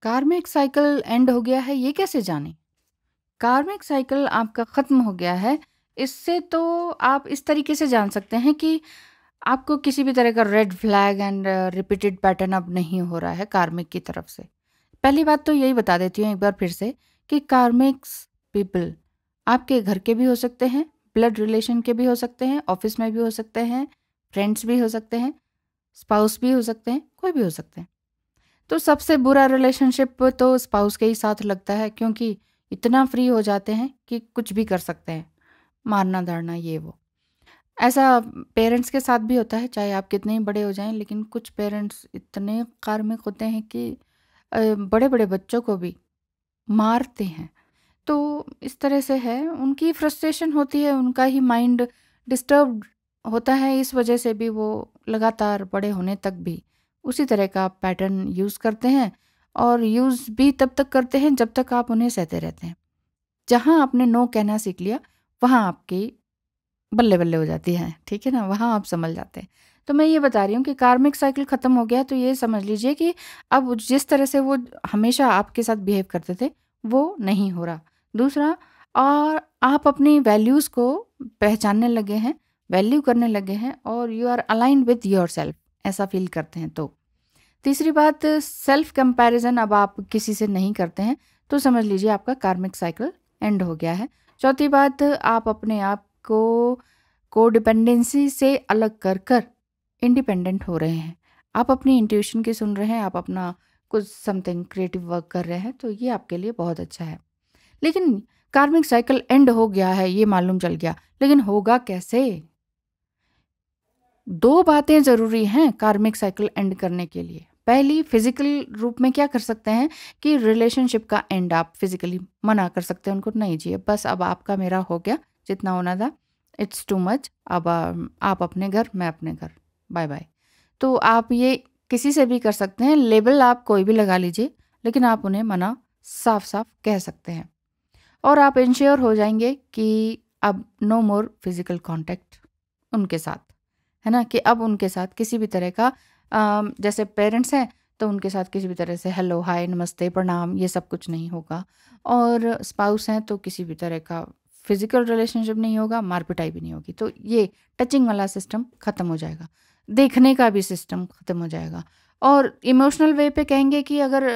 कार्मिक cycle and हो गया है, ये कैसे जानें? कार्मिक साइकिल आपका ख़त्म हो गया है, इससे तो आप इस तरीके से जान सकते हैं कि आपको किसी भी तरह का red flag and repeated pattern अब नहीं हो रहा है कार्मिक की तरफ से। पहली बात तो यही बता देती हूँ एक बार फिर से कि कार्मिक्स पीपल आपके घर के भी हो सकते हैं, ब्लड रिलेशन के भी हो सकते हैं, ऑफिस में भी हो सकते हैं, फ्रेंड्स भी हो सकते हैं, स्पाउस भी हो सकते हैं, कोई भी हो सकते हैं। तो सबसे बुरा रिलेशनशिप तो स्पाउस के ही साथ लगता है, क्योंकि इतना फ्री हो जाते हैं कि कुछ भी कर सकते हैं, मारना धाड़ना ये वो। ऐसा पेरेंट्स के साथ भी होता है, चाहे आप कितने ही बड़े हो जाएं, लेकिन कुछ पेरेंट्स इतने कार्मिक होते हैं कि बड़े बड़े बच्चों को भी मारते हैं। तो इस तरह से है, उनकी फ्रस्ट्रेशन होती है, उनका ही माइंड डिस्टर्ब होता है, इस वजह से भी वो लगातार बड़े होने तक भी उसी तरह का पैटर्न यूज़ करते हैं, और यूज़ भी तब तक करते हैं जब तक आप उन्हें सहते रहते हैं। जहाँ आपने नो कहना सीख लिया, वहाँ आपकी बल्ले बल्ले हो जाती है, ठीक है ना? वहाँ आप संभल जाते हैं। तो मैं ये बता रही हूँ कि कार्मिक साइकिल ख़त्म हो गया, तो ये समझ लीजिए कि अब जिस तरह से वो हमेशा आपके साथ बिहेव करते थे, वो नहीं हो रहा। दूसरा, और आप अपनी वैल्यूज़ को पहचानने लगे हैं, वैल्यू करने लगे हैं, और you are aligned with yourself, ऐसा फ़ील करते हैं तो। तीसरी बात, सेल्फ कंपैरिजन अब आप किसी से नहीं करते हैं, तो समझ लीजिए आपका कार्मिक साइकिल एंड हो गया है। चौथी बात, आप अपने आप को कोडिपेंडेंसी से अलग कर कर इंडिपेंडेंट हो रहे हैं। आप अपनी इंट्यूशन की सुन रहे हैं, आप अपना कुछ समथिंग क्रिएटिव वर्क कर रहे हैं, तो ये आपके लिए बहुत अच्छा है। लेकिन कार्मिक साइकिल एंड हो गया है, ये मालूम चल गया, लेकिन होगा कैसे? दो बातें ज़रूरी हैं कार्मिक साइकिल एंड करने के लिए। पहली, फिजिकल रूप में क्या कर सकते हैं कि रिलेशनशिप का एंड आप फिजिकली मना कर सकते हैं उनको, नहीं जी बस अब आपका मेरा हो गया, जितना होना था, इट्स टू मच, अब आप अपने घर, मैं अपने घर, बाय बाय। तो आप ये किसी से भी कर सकते हैं, लेबल आप कोई भी लगा लीजिए, लेकिन आप उन्हें मना साफ साफ कह सकते हैं, और आप इंश्योर हो जाएंगे कि अब नो मोर फिजिकल कांटेक्ट उनके साथ, है ना? कि अब उनके साथ किसी भी तरह का जैसे पेरेंट्स हैं तो उनके साथ किसी भी तरह से हेलो हाय नमस्ते प्रणाम ये सब कुछ नहीं होगा, और स्पाउस हैं तो किसी भी तरह का फिजिकल रिलेशनशिप नहीं होगा, मार पिटाई भी नहीं होगी। तो ये टचिंग वाला सिस्टम ख़त्म हो जाएगा, देखने का भी सिस्टम ख़त्म हो जाएगा, और इमोशनल वे पे कहेंगे कि अगर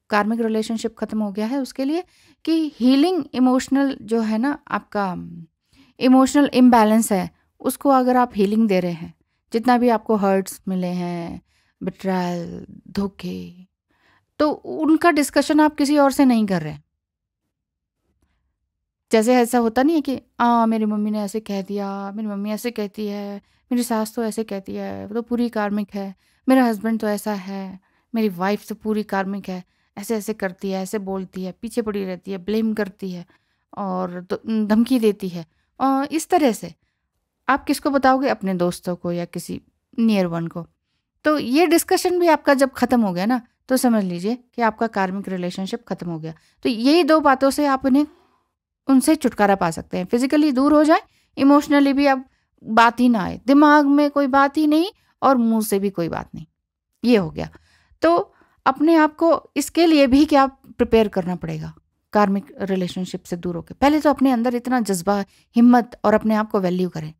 कार्मिक रिलेशनशिप ख़त्म हो गया है उसके लिए, कि हीलिंग इमोशनल जो है ना आपका इमोशनल इम्बैलेंस है, उसको अगर आप हीलिंग दे रहे हैं, जितना भी आपको हर्ट्स मिले हैं, बिट्रायल, धोखे, तो उनका डिस्कशन आप किसी और से नहीं कर रहे हैं। जैसे ऐसा होता नहीं है कि मेरी मम्मी ने ऐसे कह दिया, मेरी मम्मी ऐसे कहती है, मेरी सास तो ऐसे कहती है, वो तो पूरी कार्मिक है, मेरा हस्बैंड तो ऐसा है, मेरी वाइफ तो पूरी कार्मिक है, ऐसे ऐसे करती है, ऐसे बोलती है, पीछे पड़ी रहती है, ब्लेम करती है, और धमकी देती है, और इस तरह से आप किसको बताओगे? अपने दोस्तों को या किसी नियर वन को। तो ये डिस्कशन भी आपका जब ख़त्म हो गया ना, तो समझ लीजिए कि आपका कार्मिक रिलेशनशिप ख़त्म हो गया। तो यही दो बातों से आप उन्हें उनसे छुटकारा पा सकते हैं। फिजिकली दूर हो जाए, इमोशनली भी अब बात ही ना आए, दिमाग में कोई बात ही नहीं, और मुंह से भी कोई बात नहीं, ये हो गया। तो अपने आप को इसके लिए भी क्या प्रिपेयर करना पड़ेगा कार्मिक रिलेशनशिप से दूर होकर। पहले तो अपने अंदर इतना जज्बा, हिम्मत, और अपने आप को वैल्यू करें।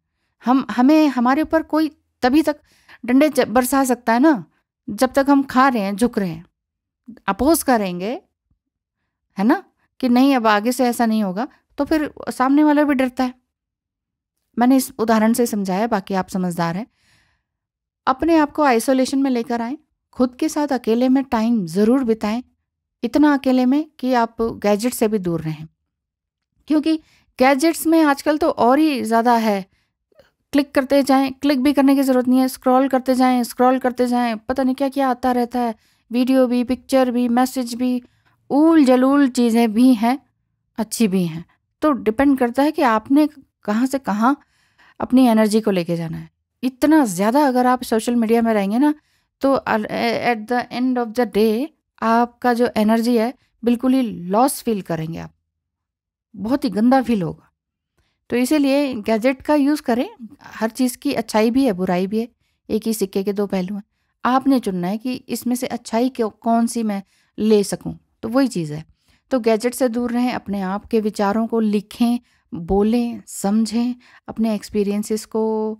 हमें हमारे ऊपर कोई तभी तक डंडे बरसा सकता है ना, जब तक हम खा रहे हैं, झुक रहे हैं, अपोज करेंगे, है ना, कि नहीं अब आगे से ऐसा नहीं होगा, तो फिर सामने वाला भी डरता है। मैंने इस उदाहरण से समझाया, बाकी आप समझदार हैं। अपने आप को आइसोलेशन में लेकर आएं, खुद के साथ अकेले में टाइम ज़रूर बिताएं, इतना अकेले में कि आप गैजेट से भी दूर रहें, क्योंकि गैजेट्स में आजकल तो और ही ज़्यादा है। क्लिक करते जाएं, क्लिक भी करने की ज़रूरत नहीं है, स्क्रॉल करते जाएं, स्क्रॉल करते जाएं, पता नहीं क्या क्या आता रहता है, वीडियो भी, पिक्चर भी, मैसेज भी, ऊल जलूल चीज़ें भी हैं, अच्छी भी हैं। तो डिपेंड करता है कि आपने कहाँ से कहाँ अपनी एनर्जी को लेके जाना है। इतना ज़्यादा अगर आप सोशल मीडिया में रहेंगे ना, तो at the end of the day आपका जो एनर्जी है बिल्कुल ही लॉस फील करेंगे आप, बहुत ही गंदा फील होगा। तो इसीलिए गैजेट का यूज़ करें, हर चीज़ की अच्छाई भी है, बुराई भी है, एक ही सिक्के के दो पहलू हैं। आपने चुनना है कि इसमें से अच्छाई कौन सी मैं ले सकूं। तो वही चीज़ है। तो गैजेट से दूर रहें, अपने आप के विचारों को लिखें, बोलें, समझें, अपने एक्सपीरियंसेस को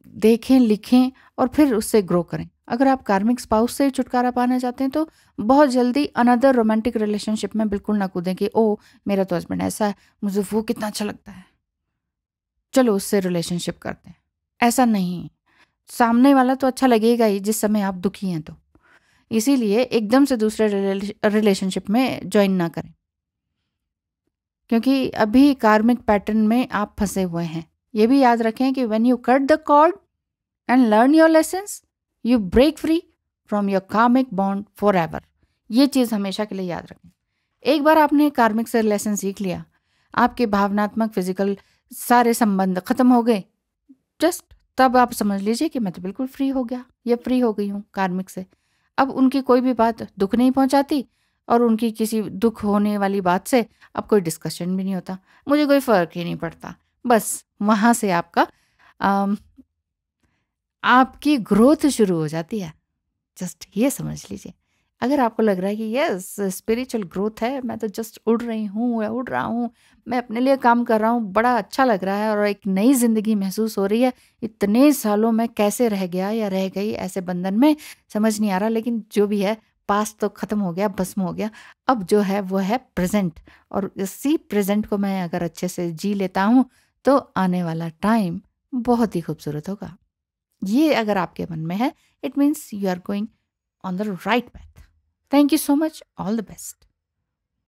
देखें, लिखें और फिर उससे ग्रो करें। अगर आप कार्मिक स्पाउस से छुटकारा पाना चाहते हैं तो बहुत जल्दी अनदर रोमांटिक रिलेशनशिप में बिल्कुल ना कूदें कि ओ मेरा तो हस्बैंड ऐसा है, मुझे वो कितना अच्छा लगता है, चलो उससे रिलेशनशिप करते हैं। ऐसा नहीं, सामने वाला तो अच्छा लगेगा ही जिस समय आप दुखी हैं तो। इसीलिए एकदम से दूसरे रिलेशनशिप में ज्वाइन ना करें, क्योंकि अभी कार्मिक पैटर्न में आप फंसे हुए हैं। ये भी याद रखें कि when you cut the cord and learn your lessons, you break free from your karmic bond for ever. ये चीज़ हमेशा के लिए याद रखें। एक बार आपने कार्मिक से लेसन सीख लिया, आपके भावनात्मक, फिजिकल सारे संबंध खत्म हो गए, जस्ट तब आप समझ लीजिए कि मैं तो बिल्कुल फ्री हो गया या फ्री हो गई हूँ कार्मिक से। अब उनकी कोई भी बात दुख नहीं पहुंचाती और उनकी किसी दुख होने वाली बात से अब कोई डिस्कशन भी नहीं होता, मुझे कोई फ़र्क ही नहीं पड़ता। बस वहाँ से अम, आपकी ग्रोथ शुरू हो जाती है। जस्ट ये समझ लीजिए। अगर आपको लग रहा है कि यस स्पिरिचुअल ग्रोथ है, मैं तो जस्ट उड़ रही हूँ या उड़ रहा हूँ, मैं अपने लिए काम कर रहा हूँ, बड़ा अच्छा लग रहा है और एक नई ज़िंदगी महसूस हो रही है, इतने सालों में कैसे रह गया या रह गई ऐसे बंधन में, समझ नहीं आ रहा। लेकिन जो भी है, पास्ट तो ख़त्म हो गया, भस्म हो गया। अब जो है वो है प्रेजेंट, और इसी प्रेजेंट को मैं अगर अच्छे से जी लेता हूँ तो आने वाला टाइम बहुत ही खूबसूरत होगा। ये अगर आपके मन में है, it means you are going on the right path. Thank you so much. All the best.